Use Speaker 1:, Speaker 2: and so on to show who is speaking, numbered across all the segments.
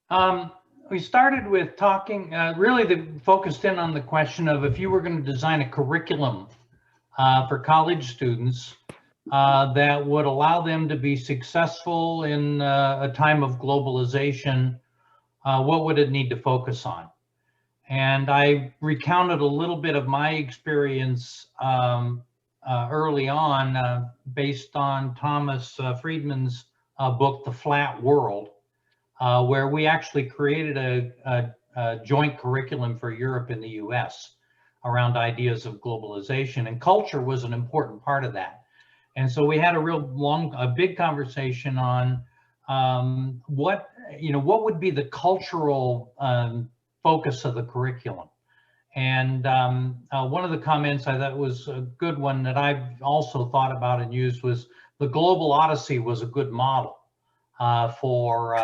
Speaker 1: Um, we started with talking, focused in on the question of if you were going to design a curriculum for college students that would allow them to be successful in a time of globalization, what would it need to focus on? And I recounted a little bit of my experience early on based on Thomas Friedman's book, The Flat World, where we actually created a joint curriculum for Europe and the US around ideas of globalization, and culture was an important part of that. And so we had a big conversation on what would be the cultural focus of the curriculum. And one of the comments I thought was a good one that I've also thought about and used was the global odyssey was a good model for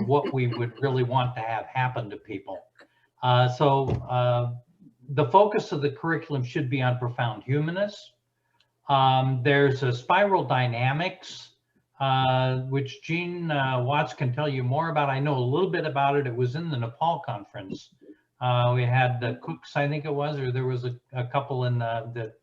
Speaker 1: what we would really want to have happen to people. The focus of the curriculum should be on profound humanists. There's a spiral dynamics, which Gene Watts can tell you more about. I know a little bit about it. It was in the Nepal conference. We had the Cooks, I think it was, or there was a couple in that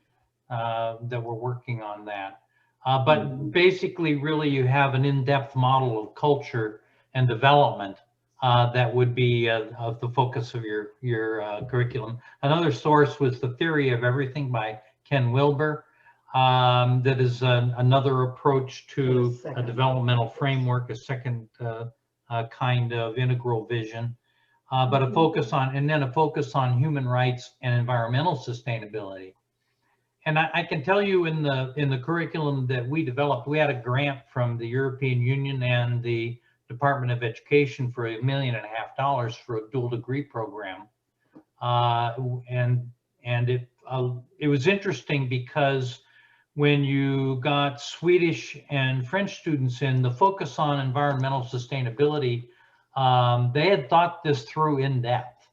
Speaker 1: were working on that. But basically, really, you have an in-depth model of culture and development that would be of the focus of your curriculum. Another source was The Theory of Everything by Ken Wilber. That is another approach to a developmental framework, a second kind of integral vision, but a focus on human rights and environmental sustainability. And I can tell you in the curriculum that we developed, we had a grant from the European Union and the Department of Education for $1.5 million for a dual degree program. And it was interesting because when you got Swedish and French students in, the focus on environmental sustainability, they had thought this through in depth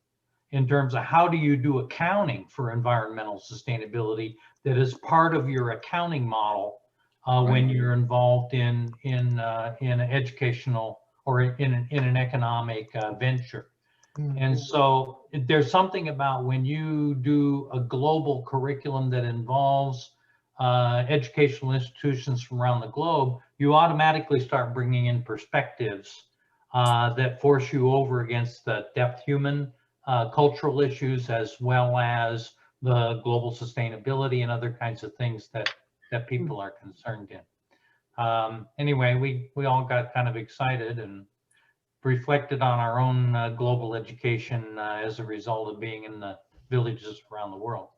Speaker 1: in terms of how do you do accounting for environmental sustainability that is part of your accounting model when you're involved in an educational or in an economic venture. And so there's something about when you do a global curriculum that involves educational institutions from around the globe, you automatically start bringing in perspectives that force you over against the depth human cultural issues, as well as the global sustainability and other kinds of things that people are concerned in. Anyway, we all got kind of excited and reflected on our own global education as a result of being in the villages around the world.